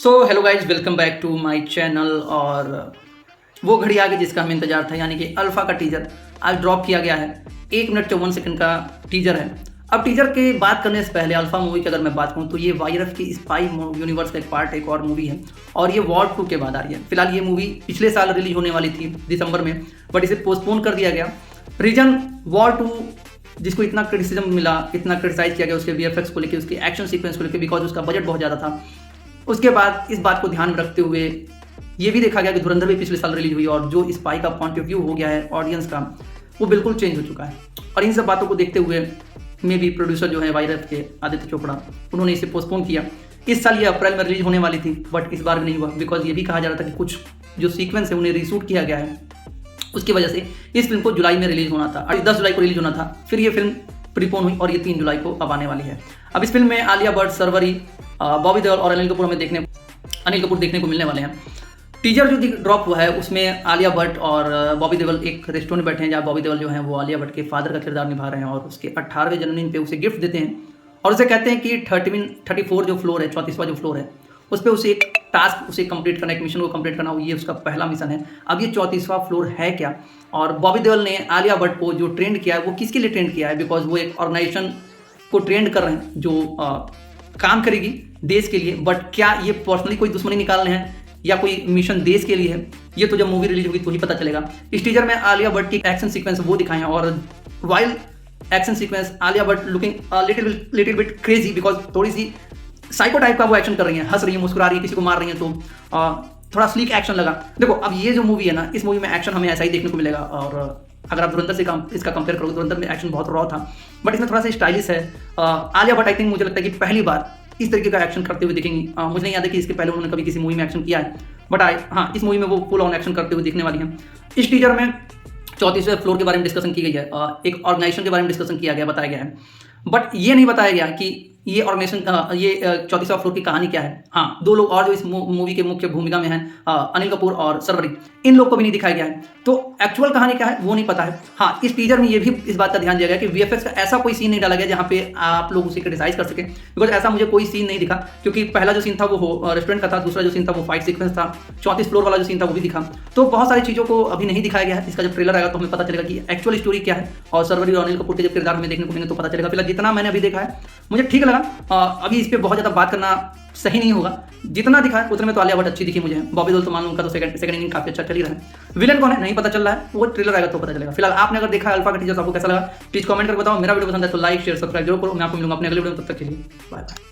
So hello guys, welcome back to my channel. और वो घड़ी आ गई जिसका हमें इंतजार था, यानी कि अल्फा का टीजर आज ड्रॉप किया गया है। 1 मिनट 54 सेकंड का टीजर है। अब टीजर के बात करने से पहले अल्फा मूवी की अगर मैं बात करूँ तो ये वाईरफ की स्पाई यूनिवर्स का एक पार्ट, एक और मूवी है और ये वॉर 2 के बाद आ रही है। फिलहाल ये मूवी पिछले साल रिलीज होने वाली थी दिसंबर में, बट इसे पोस्टपोन कर दिया गया। रीजन वॉर 2 जिसको इतना क्रिटिसिज्म मिला, इतना क्रिटिसाइज किया गया उसके वीएफएक्स को लेकर, उसके एक्शन सीक्वेंस को लेकर, बिकॉज उसका बजट बहुत ज़्यादा था। उसके बाद इस बात को ध्यान में रखते हुए ये भी देखा गया कि धुरंधर भी पिछले साल रिलीज हुई और जो स्पाई का पॉइंट ऑफ व्यू हो गया है ऑडियंस का, वो बिल्कुल चेंज हो चुका है। और इन सब बातों को देखते हुए मे भी प्रोड्यूसर जो है वाईरफ के आदित्य चोपड़ा, उन्होंने इसे पोस्टपोन किया। इस साल ये अप्रैल में रिलीज होने वाली थी, बट इस बार भी नहीं हुआ, बिकॉज ये भी कहा जा रहा था कि कुछ जो सीक्वेंस है उन्हें रीशूट किया गया है, उसकी वजह से इस फिल्म को जुलाई में रिलीज होना था, 10 जुलाई को रिलीज होना था। फिर ये फिल्म प्रीपोन हुई और ये 3 जुलाई को अब आने वाली है। अब इस फिल्म में आलिया भट्ट, शर्वरी, बॉबी देओल और अनिल कपूर देखने को मिलने वाले हैं। टीजर जो ड्रॉप हुआ है उसमें आलिया भट्ट और बॉबी देओल एक रेस्टोरेंट में बैठे हैं, जहाँ बॉबी देओल जो है वो आलिया भट्ट के फादर का किरदार निभा रहे हैं और उसके 18वें जन्मदिन पे उसे गिफ्ट देते हैं और उसे कहते हैं कि 34 जो फ्लोर है, 34वां जो फ्लोर है, उस पर उसे एक टास्क उसे कंप्लीट करना, एक मिशन को कंप्लीट करना, ये उसका पहला मिशन है। अब ये 34वां फ्लोर है क्या? और बॉबी देओल ने आलिया भट्ट को जो ट्रेंड किया है वो किसके लिए ट्रेंड किया है? बिकॉज वो एक ऑर्गेनाइजेशन को ट्रेंड कर रहे हैं जो काम करेगी देश के लिए, बट क्या ये पर्सनली कोई दुश्मनी निकालने हैं या कोई मिशन देश के लिए है, ये तो जब मूवी रिलीज होगी तो ही पता चलेगा। इस टीजर में आलिया भट्ट की एक्शन सीक्वेंस वो दिखाए हैं और wild action sequence, Alia Bhatt looking little bit crazy, because थोड़ी सी साइको टाइप का वो एक्शन कर रही है, हंस रही है, मुस्कुरा रही है, किसी को मार रही है, तो थोड़ा स्लीक एक्शन लगा। देखो अब ये जो मूवी है ना, इस मूवी में एक्शन हमें ऐसा ही देखने को मिलेगा। और अगर आप धुरंधर से इसका कंपेयर करोगे, धुरंधर में एक्शन बहुत रॉ था, बट इसमें थोड़ा सा स्टाइलिश है। आलिया भट्ट आई थिंक मुझे लगता है कि पहली बार इस तरीके का एक्शन करते हुए दिखेंगी। मुझे नहीं याद है कि इसके पहले उन्होंने कभी किसी मूवी में एक्शन किया है, बट हाँ, इस मूवी में वो फुल ऑन एक्शन करते हुए दिखने वाली हैं। इस टीजर में 34वें फ्लोर के बारे में डिस्कशन की गई है, एक ऑर्गेनाइजेशन के बारे में डिस्कशन किया गया, बताया गया है, बट ये नहीं बताया गया कि ये ऑर्गेनाइजेशन, ये 34वां फ्लोर की कहानी क्या है। हाँ, 2 लोग और जो इस मूवी के मुख्य भूमिका में हैं, अनिल कपूर और शर्वरी, इन लोग को भी नहीं दिखाया गया है, तो एक्चुअल कहानी क्या है वो नहीं पता है। हाँ, इस टीजर में ये भी इस बात का ध्यान दिया गया कि वीएफएक्स का ऐसा कोई सीन नहीं डाला गया जहाँ पे आप लोग उसे क्रिटिसाइज कर सके, बिकॉज ऐसा मुझे कोई सीन नहीं दिखा, क्योंकि पहला जो सीन था वो रेस्टोरेंट का था, दूसरा जो सीन था वो फाइट सीक्वेंस था, 34 फ्लोर वाला जो सीन था वो भी दिखा। तो बहुत सारी चीज़ों को अभी नहीं दिखाया गया है। इसका जब ट्रेलर आएगा तो हमें पता चलेगा कि एक्चुअल स्टोरी क्या है और शर्वरी और अनिल कपूर के जब किरदार हमें देखने को मिलेंगे तो पता चलेगा। फिलहाल जितना मैंने अभी देखा है मुझे ठीक लगा। अभी इस पर बहुत ज़्यादा बात करना सही नहीं होगा, जितना दिखा है उतने में तो आलिया भट्ट अच्छी दिखी मुझे। बॉबी देओल तो मालूम उनका तो सेकंड इनिंग काफी अच्छा चल ही रहा है। विलन कौन है नहीं पता चल रहा है, वो ट्रेलर आएगा तो पता चलेगा। फिलहाल आपने अगर देखा अल्फा का टीजर, आपको कैसा लगा प्लीज कमेंट करके बताओ। मेरा वीडियो पसंद है तो लाइक शेयर सब्सक्राइब जरूर करो। मैं आपको मिलूंगा अपने अगले वीडियो में, तब तक के लिए बाय बाय।